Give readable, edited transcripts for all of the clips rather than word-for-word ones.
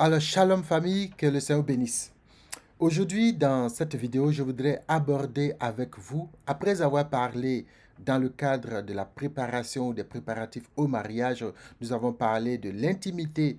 Alors, shalom famille, que le Seigneur bénisse. Aujourd'hui, dans cette vidéo, je voudrais aborder avec vous, après avoir parlé dans le cadre de la préparation ou des préparatifs au mariage, nous avons parlé de l'intimité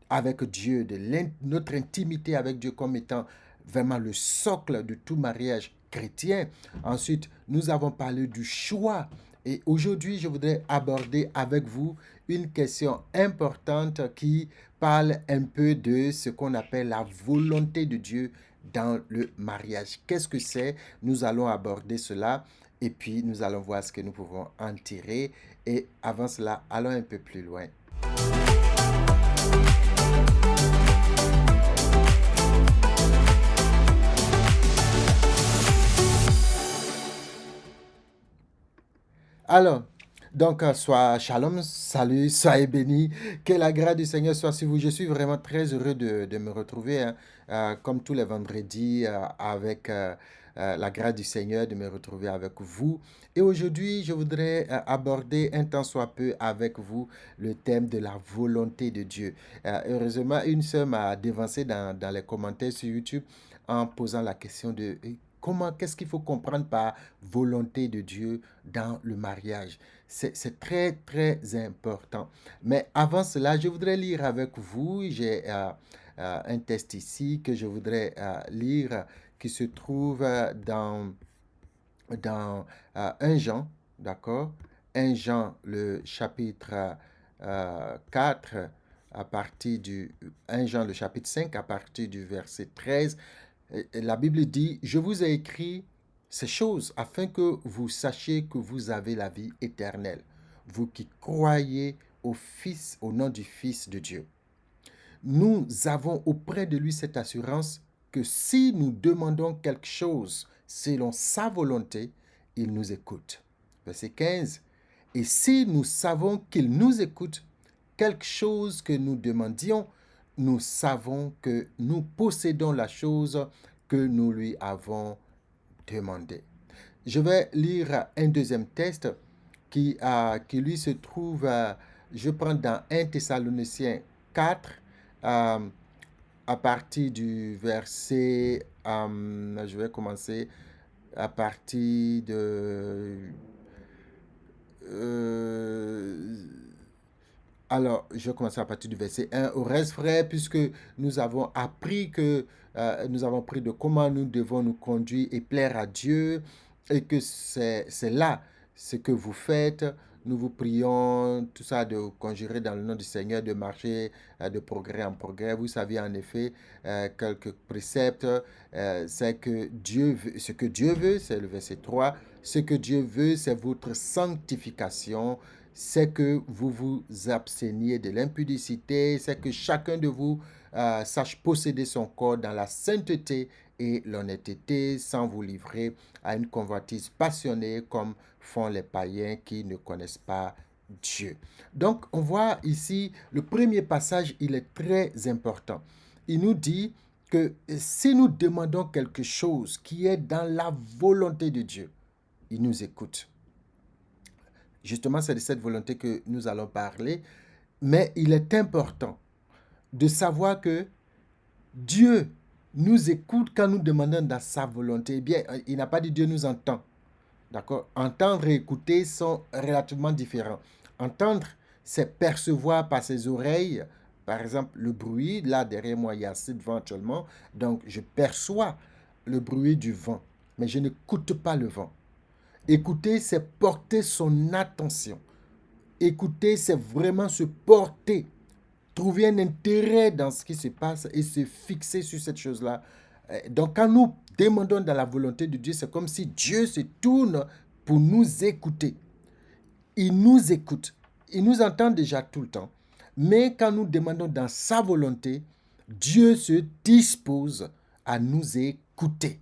avec Dieu, de notre intimité avec Dieu comme étant vraiment le socle de tout mariage chrétien. Ensuite, nous avons parlé du choix. Et aujourd'hui, je voudrais aborder avec vous une question importante qui parle un peu de ce qu'on appelle la volonté de Dieu dans le mariage. Qu'est-ce que c'est? Nous allons aborder cela et puis nous allons voir ce que nous pouvons en tirer. Et avant cela, allons un peu plus loin. Alors, donc, sois shalom, salut, soyez bénis, que la grâce du Seigneur soit sur vous. Je suis vraiment très heureux de me retrouver, hein, comme tous les vendredis, avec la grâce du Seigneur, de me retrouver avec vous. Et aujourd'hui, je voudrais aborder un tant soit peu avec vous le thème de la volonté de Dieu. Heureusement, une sœur m'a dévancé dans les commentaires sur YouTube en posant la question de comment, qu'est-ce qu'il faut comprendre par volonté de Dieu dans le mariage. C'est très, très important. Mais avant cela, je voudrais lire avec vous. J'ai un texte ici que je voudrais lire qui se trouve dans 1 Jean, d'accord? 1 Jean, le chapitre 4, à partir du 1 Jean, le chapitre 5, à partir du verset 13. La Bible dit, je vous ai écrit ces choses afin que vous sachiez que vous avez la vie éternelle, vous qui croyez au Fils, au nom du Fils de Dieu. Nous avons auprès de lui cette assurance que si nous demandons quelque chose selon sa volonté, il nous écoute. Verset 15. Et si nous savons qu'il nous écoute, quelque chose que nous demandions, nous savons que nous possédons la chose que nous lui avons demandée. Je vais lire un deuxième texte qui lui se trouve, je prends dans 1 Thessaloniciens 4, à partir du verset, je vais commencer à partir de... alors, je vais commencer à partir du verset 1. Au reste, frère, puisque nous avons appris que nous avons appris de comment nous devons nous conduire et plaire à Dieu, et que c'est là ce que vous faites. Nous vous prions, tout ça, de conjurer dans le nom du Seigneur, de marcher de progrès en progrès. Vous savez en effet quelques préceptes. C'est que Dieu veut, ce que Dieu veut, c'est le verset 3. Ce que Dieu veut, c'est votre sanctification, c'est que vous vous absteniez de l'impudicité, c'est que chacun de vous sache posséder son corps dans la sainteté et l'honnêteté sans vous livrer à une convoitise passionnée comme font les païens qui ne connaissent pas Dieu. Donc, on voit ici, le premier passage, il est très important. Il nous dit que si nous demandons quelque chose qui est dans la volonté de Dieu, il nous écoute. Justement, c'est de cette volonté que nous allons parler. Mais il est important de savoir que Dieu nous écoute quand nous demandons dans sa volonté. Eh bien, il n'a pas dit Dieu nous entend. D'accord? Entendre et écouter sont relativement différents. Entendre, c'est percevoir par ses oreilles, par exemple, le bruit. Là, derrière moi, il y a assez de vent actuellement. Donc, je perçois le bruit du vent, mais je n'écoute pas le vent. Écouter, c'est porter son attention. Écouter, c'est vraiment se porter, trouver un intérêt dans ce qui se passe et se fixer sur cette chose-là. Donc, quand nous demandons dans la volonté de Dieu, c'est comme si Dieu se tourne pour nous écouter. Il nous écoute. Il nous entend déjà tout le temps. Mais quand nous demandons dans sa volonté, Dieu se dispose à nous écouter.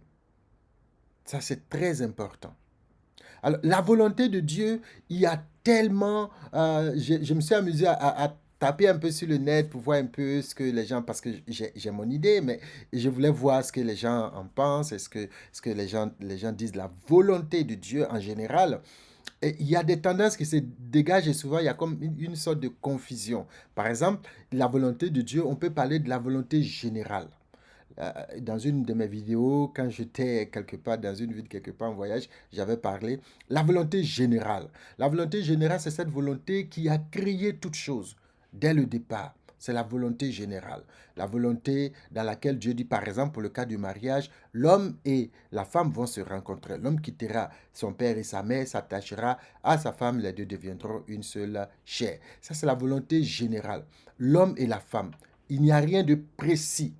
Ça, c'est très important. Alors, la volonté de Dieu, il y a tellement... je me suis amusé à taper un peu sur le net pour voir un peu ce que les gens... Parce que j'ai mon idée, mais je voulais voir ce que les gens en pensent, ce que les gens disent de la volonté de Dieu en général. Et il y a des tendances qui se dégagent et souvent il y a comme une sorte de confusion. Par exemple, la volonté de Dieu, on peut parler de la volonté générale. Dans une de mes vidéos, quand j'étais quelque part dans une ville, quelque part en voyage, j'avais parlé la volonté générale. La volonté générale, c'est cette volonté qui a créé toute chose dès le départ. C'est la volonté générale. La volonté dans laquelle Dieu dit, par exemple, pour le cas du mariage, l'homme et la femme vont se rencontrer. L'homme quittera son père et sa mère, s'attachera à sa femme, les deux deviendront une seule chair. Ça, c'est la volonté générale. L'homme et la femme. Il n'y a rien de précis.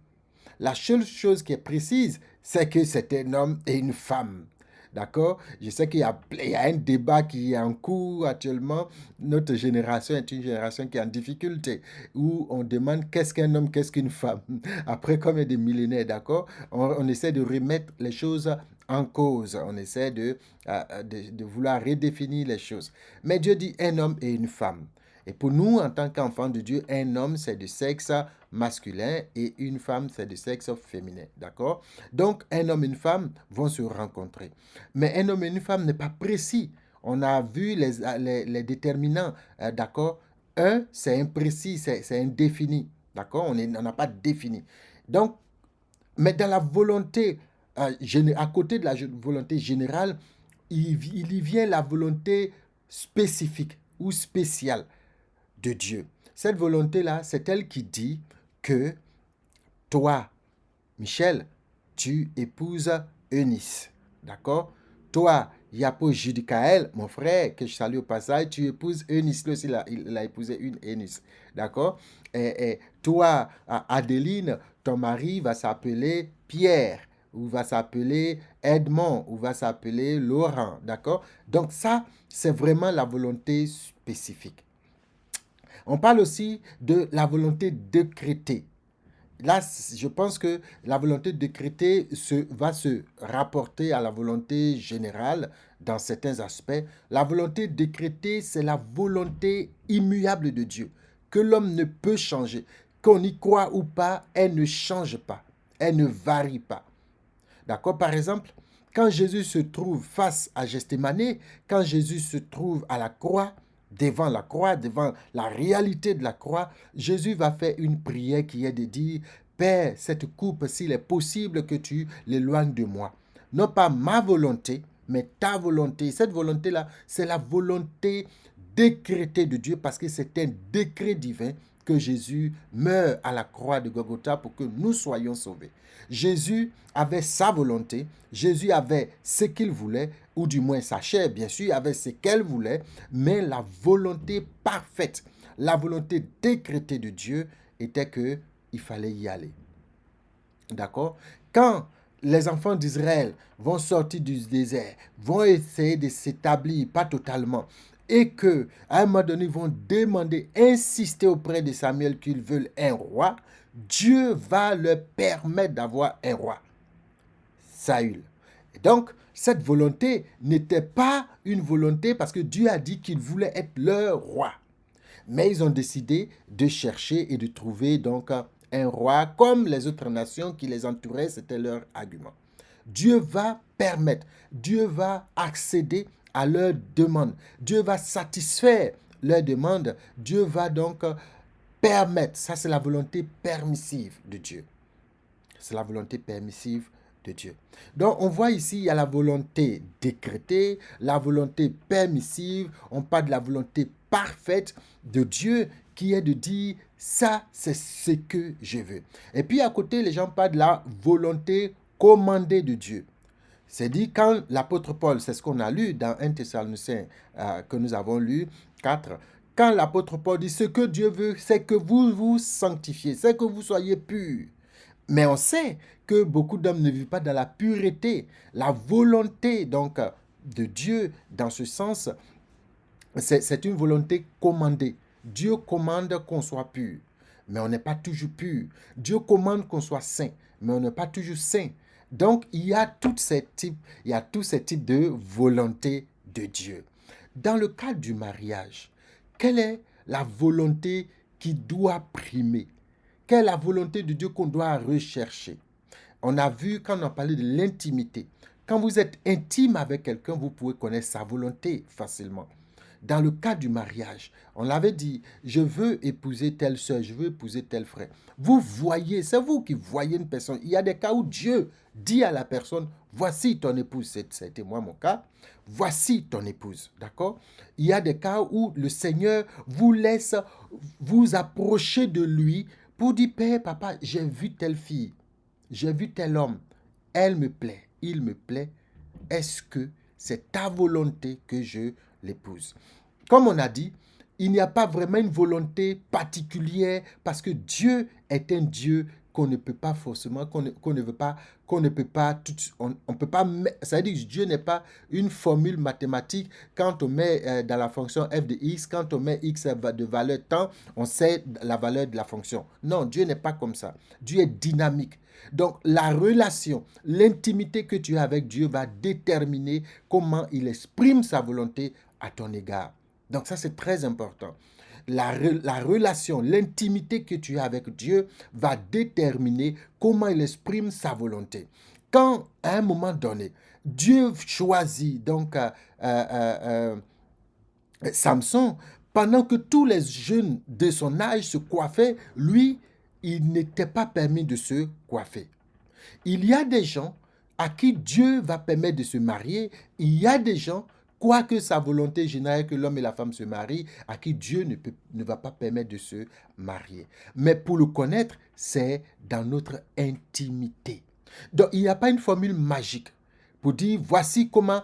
La seule chose qui est précise, c'est que c'est un homme et une femme. D'accord? Je sais qu'il y a un débat qui est en cours actuellement. Notre génération est une génération qui est en difficulté, où on demande qu'est-ce qu'un homme, qu'est-ce qu'une femme. Après combien de millénaires, d'accord? On essaie de remettre les choses en cause. On essaie de vouloir redéfinir les choses. Mais Dieu dit un homme et une femme. Et pour nous, en tant qu'enfants de Dieu, un homme, c'est de sexe masculin et une femme, c'est de sexe féminin. D'accord? Donc, un homme et une femme vont se rencontrer. Mais un homme et une femme n'est pas précis. On a vu les déterminants. D'accord? Un, c'est imprécis, c'est indéfini. D'accord? On n'a pas défini. Donc, mais dans la volonté, à côté de la volonté générale, il y vient la volonté spécifique ou spéciale de Dieu. Cette volonté-là, c'est elle qui dit que toi, Michel, tu épouses Eunice. D'accord? Toi, Yapo Judicaël, mon frère, que je salue au passage, tu épouses Eunice. Lui aussi, il a épousé une Eunice. D'accord? Et toi, Adeline, ton mari va s'appeler Pierre, ou va s'appeler Edmond, ou va s'appeler Laurent. D'accord? Donc ça, c'est vraiment la volonté spécifique. On parle aussi de la volonté décrétée. Là, je pense que la volonté décrétée va se rapporter à la volonté générale dans certains aspects. La volonté décrétée, c'est la volonté immuable de Dieu, que l'homme ne peut changer. Qu'on y croit ou pas, elle ne change pas, elle ne varie pas. D'accord? Par exemple, quand Jésus se trouve face à Gethsémane, quand Jésus se trouve à la croix, devant la réalité de la croix, Jésus va faire une prière qui est de dire, Père, cette coupe, s'il est possible que tu l'éloignes de moi. Non pas ma volonté, mais ta volonté. Cette volonté-là, c'est la volonté décrétée de Dieu parce que c'est un décret divin que Jésus meurt à la croix de Golgotha pour que nous soyons sauvés. Jésus avait sa volonté, Jésus avait ce qu'il voulait, ou du moins sa chair, bien sûr, avait ce qu'elle voulait, mais la volonté parfaite, la volonté décrétée de Dieu était qu'il fallait y aller. D'accord? Quand les enfants d'Israël vont sortir du désert, vont essayer de s'établir, pas totalement, et que à un moment donné, ils vont demander, insister auprès de Samuel qu'ils veulent un roi, Dieu va leur permettre d'avoir un roi, Saül. Et donc, cette volonté n'était pas une volonté parce que Dieu a dit qu'il voulait être leur roi. Mais ils ont décidé de chercher et de trouver donc un roi comme les autres nations qui les entouraient, c'était leur argument. Dieu va permettre, Dieu va accéder à leurs demandes, Dieu va satisfaire leurs demandes, Dieu va donc permettre, ça c'est la volonté permissive de Dieu. C'est la volonté permissive de Dieu. Donc on voit ici, il y a la volonté décrétée, la volonté permissive, on parle de la volonté parfaite de Dieu qui est de dire ça c'est ce que je veux. Et puis à côté, les gens parlent de la volonté commandée de Dieu. C'est dit quand l'apôtre Paul, c'est ce qu'on a lu dans 1 Thessaloniciens que nous avons lu, 4, quand l'apôtre Paul dit ce que Dieu veut, c'est que vous vous sanctifiez, c'est que vous soyez purs. Mais on sait que beaucoup d'hommes ne vivent pas dans la pureté. La volonté donc de Dieu, dans ce sens, c'est une volonté commandée. Dieu commande qu'on soit pur, mais on n'est pas toujours pur. Dieu commande qu'on soit saint, mais on n'est pas toujours saint. Donc, il y a tous ces types de volonté de Dieu. Dans le cadre du mariage, quelle est la volonté qui doit primer? Quelle est la volonté de Dieu qu'on doit rechercher? On a vu, quand on a parlé de l'intimité, Quand vous êtes intime avec quelqu'un, vous pouvez connaître sa volonté facilement. Dans le cas du mariage, on l'avait dit, je veux épouser telle soeur, je veux épouser tel frère. Vous voyez, c'est vous qui voyez une personne. Il y a des cas où Dieu dit à la personne, voici ton épouse, c'était moi mon cas, voici ton épouse, d'accord? Il y a des cas où le Seigneur vous laisse vous approcher de lui pour dire, Père, papa, j'ai vu telle fille, j'ai vu tel homme, elle me plaît, il me plaît. Est-ce que c'est ta volonté que je l'épouse? Comme on a dit, il n'y a pas vraiment une volonté particulière parce que Dieu est un Dieu qu'on ne peut pas forcément, qu'on ne veut pas, qu'on ne peut pas, on peut pas, ça veut dire que Dieu n'est pas une formule mathématique. Quand on met dans la fonction f de x, quand on met x de valeur temps, on sait la valeur de la fonction. Non, Dieu n'est pas comme ça. Dieu est dynamique. Donc, la relation, l'intimité que tu as avec Dieu va déterminer comment il exprime sa volonté à ton égard. Donc, ça, c'est très important. La relation, l'intimité que tu as avec Dieu va déterminer comment il exprime sa volonté. Quand, à un moment donné, Dieu choisit donc Samson, pendant que tous les jeunes de son âge se coiffaient, lui, il n'était pas permis de se coiffer. Il y a des gens à qui Dieu va permettre de se marier. Il y a des gens, quoique sa volonté générale que l'homme et la femme se marient, à qui Dieu ne va pas permettre de se marier. Mais pour le connaître, c'est dans notre intimité. Donc, il n'y a pas une formule magique pour dire voici comment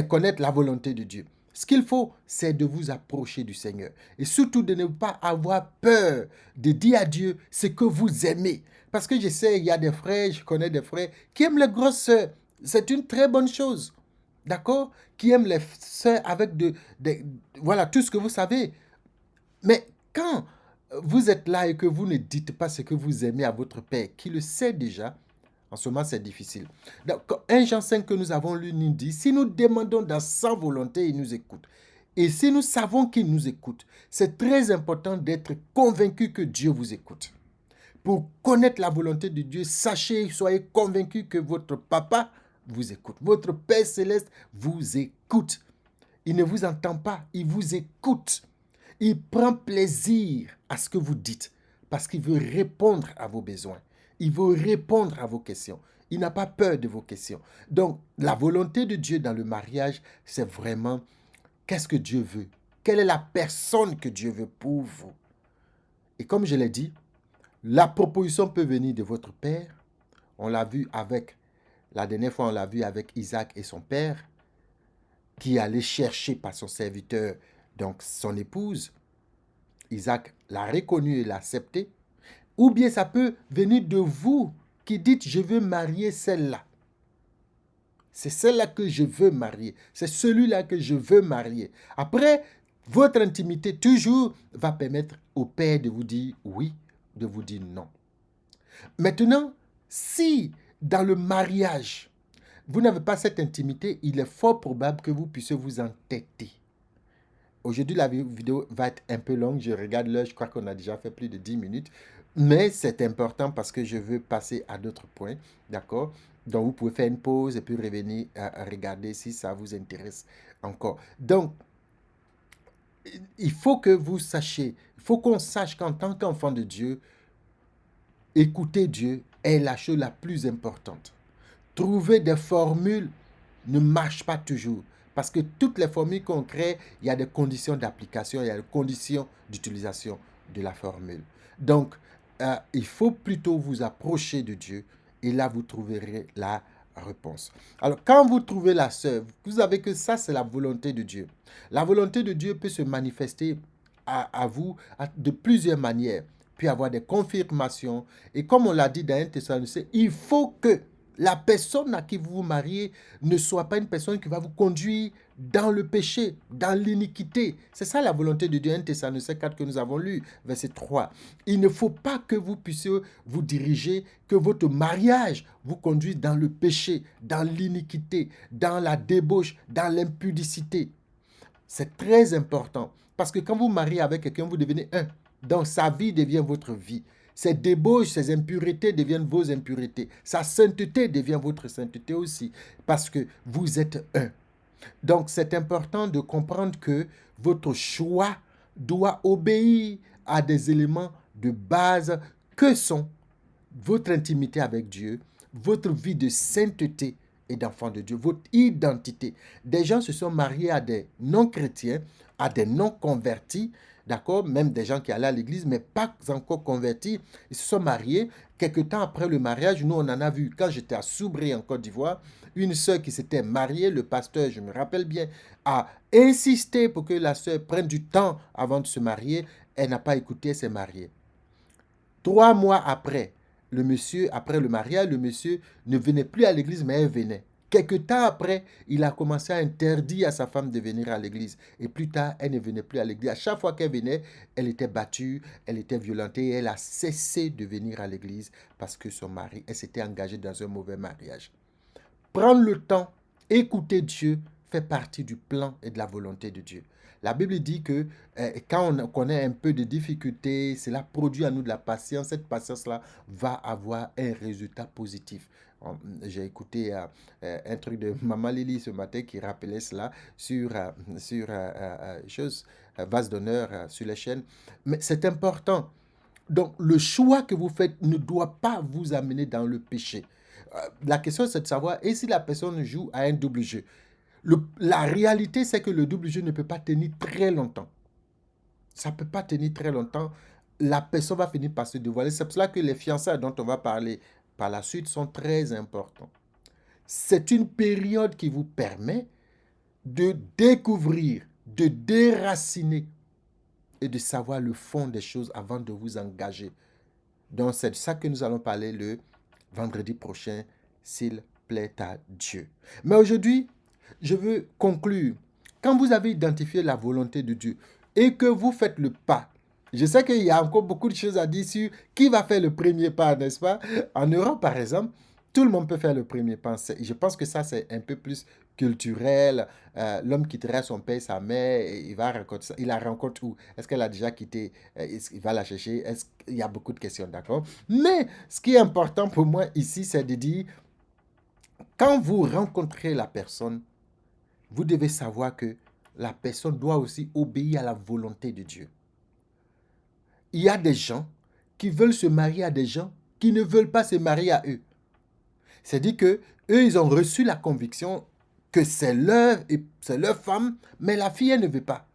connaître la volonté de Dieu. Ce qu'il faut, c'est de vous approcher du Seigneur. Et surtout de ne pas avoir peur de dire à Dieu ce que vous aimez. Parce que je sais, il y a des frères, je connais des frères qui aiment les grosses sœurs. C'est une très bonne chose. D'accord? Qui aiment les sœurs avec voilà, tout ce que vous savez. Mais quand vous êtes là et que vous ne dites pas ce que vous aimez à votre Père, qui le sait déjà, en ce moment, c'est difficile. Donc, 1 Jean 5 que nous avons lu nous dit, si nous demandons dans sa volonté, il nous écoute. Et si nous savons qu'il nous écoute, c'est très important d'être convaincu que Dieu vous écoute. Pour connaître la volonté de Dieu, sachez, soyez convaincus que votre papa vous écoute. Votre Père céleste vous écoute. Il ne vous entend pas, il vous écoute. Il prend plaisir à ce que vous dites parce qu'il veut répondre à vos besoins. Il veut répondre à vos questions. Il n'a pas peur de vos questions. Donc, la volonté de Dieu dans le mariage, c'est vraiment qu'est-ce que Dieu veut? Quelle est la personne que Dieu veut pour vous? Et comme je l'ai dit, la proposition peut venir de votre père. On l'a vu la dernière fois, on l'a vu avec Isaac et son père, qui allait chercher par son serviteur, donc son épouse. Isaac l'a reconnu et l'a accepté. Ou bien ça peut venir de vous qui dites, je veux marier celle-là. C'est celle-là que je veux marier. C'est celui-là que je veux marier. Après, votre intimité toujours va permettre au père de vous dire oui, de vous dire non. Maintenant, si dans le mariage, vous n'avez pas cette intimité, il est fort probable que vous puissiez vous entêter. Aujourd'hui, la vidéo va être un peu longue. Je regarde l'heure, je crois qu'on a déjà fait plus de 10 minutes. Mais c'est important parce que je veux passer à d'autres points. D'accord? Donc, vous pouvez faire une pause et puis revenir à regarder si ça vous intéresse encore. Donc, il faut que vous sachiez, il faut qu'on sache qu'en tant qu'enfant de Dieu, écouter Dieu est la chose la plus importante. Trouver des formules ne marche pas toujours. Parce que toutes les formules qu'on crée, il y a des conditions d'application, il y a des conditions d'utilisation de la formule. Donc, il faut plutôt vous approcher de Dieu et là, vous trouverez la réponse. Alors, quand vous trouvez la sœur, vous savez que ça, c'est la volonté de Dieu. La volonté de Dieu peut se manifester à vous de plusieurs manières, puis avoir des confirmations. Et comme on l'a dit dans 1 Thessaloniciens, il faut que la personne à qui vous vous mariez ne soit pas une personne qui va vous conduire dans le péché, dans l'iniquité. C'est ça la volonté de Dieu, 1 Thessaloniciens 4 que nous avons lu, verset 3. Il ne faut pas que vous puissiez vous diriger, que votre mariage vous conduise dans le péché, dans l'iniquité, dans la débauche, dans l'impudicité. C'est très important parce que quand vous mariez avec quelqu'un, vous devenez un. Donc sa vie devient votre vie. Ses débauches, ses impuretés deviennent vos impuretés. Sa sainteté devient votre sainteté aussi, parce que vous êtes un. Donc, c'est important de comprendre que votre choix doit obéir à des éléments de base que sont votre intimité avec Dieu, votre vie de sainteté et d'enfant de Dieu, votre identité. Des gens se sont mariés à des non-chrétiens, à des non-convertis, d'accord, même des gens qui allaient à l'église, mais pas encore convertis. Ils se sont mariés. Quelque temps après le mariage, nous, on en a vu, quand j'étais à Soubré, en Côte d'Ivoire, une sœur qui s'était mariée, le pasteur, je me rappelle bien, a insisté pour que la sœur prenne du temps avant de se marier. Elle n'a pas écouté, elle s'est mariée. 3 mois après, après le mariage, le monsieur ne venait plus à l'église, mais elle venait. Quelque temps après, il a commencé à interdire à sa femme de venir à l'église. Et plus tard, elle ne venait plus à l'église. À chaque fois qu'elle venait, elle était battue, elle était violentée et elle a cessé de venir à l'église parce que son mari, elle s'était engagée dans un mauvais mariage. Prendre le temps, écouter Dieu, fait partie du plan et de la volonté de Dieu. La Bible dit que quand on connaît un peu de difficultés, cela produit à nous de la patience. Cette patience-là va avoir un résultat positif. J'ai écouté un truc de Maman Lily ce matin qui rappelait cela sur vase d'honneur sur les chaînes. Mais c'est important. Donc, le choix que vous faites ne doit pas vous amener dans le péché. La question, c'est de savoir, et si la personne joue à un double jeu? La réalité, c'est que le double jeu ne peut pas tenir très longtemps. Ça ne peut pas tenir très longtemps. La personne va finir par se dévoiler. C'est pour cela que les fiançailles dont on va parler par la suite sont très importants. C'est une période qui vous permet de découvrir, de déraciner et de savoir le fond des choses avant de vous engager. Donc, c'est de ça que nous allons parler le vendredi prochain, s'il plaît à Dieu. Mais aujourd'hui, je veux conclure. Quand vous avez identifié la volonté de Dieu et que vous faites le pas, je sais qu'il y a encore beaucoup de choses à dire sur qui va faire le premier pas, n'est-ce pas? En Europe, par exemple, tout le monde peut faire le premier pas. Je pense que ça, c'est un peu plus culturel. L'homme quitterait son père et sa mère, et il va rencontrer ça. Il la rencontre où? Est-ce qu'elle a déjà quitté? Il va la chercher? Il y a beaucoup de questions, d'accord? Mais ce qui est important pour moi ici, c'est de dire, quand vous rencontrez la personne, vous devez savoir que la personne doit aussi obéir à la volonté de Dieu. Il y a des gens qui veulent se marier à des gens qui ne veulent pas se marier à eux. C'est-à-dire que eux, ils ont reçu la conviction que c'est leur femme, mais la fille, elle ne veut pas.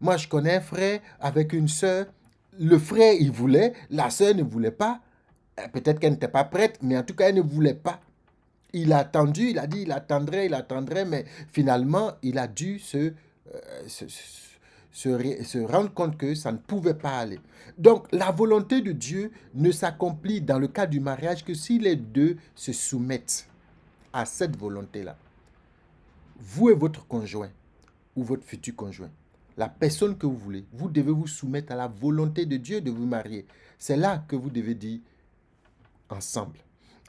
Moi, je connais un frère avec une sœur. Le frère, il voulait, la sœur ne voulait pas. Peut-être qu'elle n'était pas prête, mais en tout cas, elle ne voulait pas. Il a attendu, il a dit, il attendrait, mais finalement, il a dû se rendre compte que ça ne pouvait pas aller. Donc, la volonté de Dieu ne s'accomplit dans le cas du mariage que si les deux se soumettent à cette volonté-là. Vous et votre conjoint ou votre futur conjoint, la personne que vous voulez, vous devez vous soumettre à la volonté de Dieu de vous marier. C'est là que vous devez dire ensemble.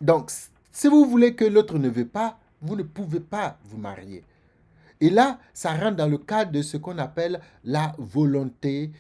Donc, si vous voulez que l'autre ne veut pas, vous ne pouvez pas vous marier. Et là, ça rentre dans le cadre de ce qu'on appelle la volonté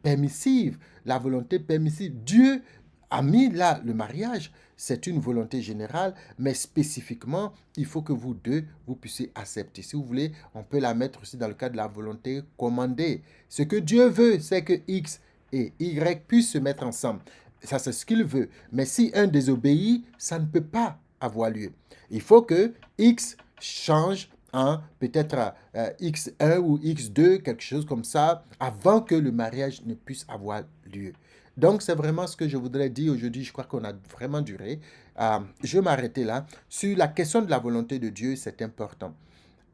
permissive. La volonté permissive. Dieu a mis là le mariage. C'est une volonté générale, mais spécifiquement, il faut que vous deux, vous puissiez accepter. Si vous voulez, on peut la mettre aussi dans le cadre de la volonté commandée. Ce que Dieu veut, c'est que X et Y puissent se mettre ensemble. Ça, c'est ce qu'il veut. Mais si un désobéit, ça ne peut pas avoir lieu. Il faut que X change en peut-être X1 ou X2, quelque chose comme ça, avant que le mariage ne puisse avoir lieu. Donc, c'est vraiment ce que je voudrais dire aujourd'hui. Je crois qu'on a vraiment duré. Je vais m'arrêter là. Sur la question de la volonté de Dieu, c'est important.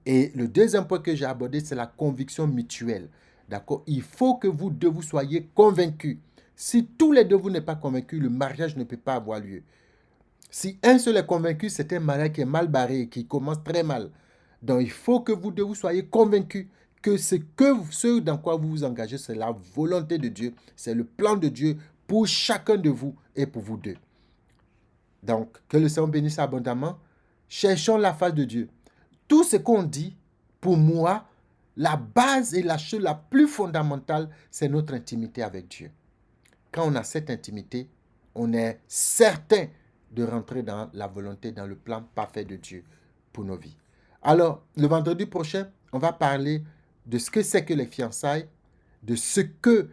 Et le deuxième point que j'ai abordé, c'est la conviction mutuelle. D'accord? Il faut que vous deux, vous soyez convaincus. Si tous les deux, vous n'êtes pas convaincus, le mariage ne peut pas avoir lieu. Si un seul est convaincu, c'est un mariage qui est mal barré, qui commence très mal. Donc, il faut que vous deux, vous soyez convaincus que ce dans quoi vous vous engagez, c'est la volonté de Dieu, c'est le plan de Dieu pour chacun de vous et pour vous deux. Donc, que le Seigneur bénisse abondamment. Cherchons la face de Dieu. Tout ce qu'on dit, pour moi, la base et la chose la plus fondamentale, c'est notre intimité avec Dieu. quand on a cette intimité, on est certain de rentrer dans la volonté, dans le plan parfait de Dieu pour nos vies. Alors, le vendredi prochain, on va parler de ce que c'est que les fiançailles, de ce que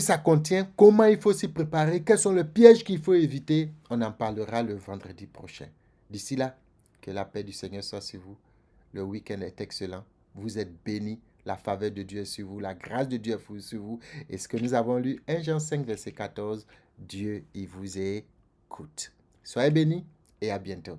ça contient, comment il faut s'y préparer, quels sont les pièges qu'il faut éviter. On en parlera le vendredi prochain. D'ici là, que la paix du Seigneur soit sur vous. Le week-end est excellent. Vous êtes bénis. La faveur de Dieu est sur vous. La grâce de Dieu est sur vous. Et ce que nous avons lu, 1 Jean 5, verset 14, Dieu, il vous écoute. Soyez bénis et à bientôt.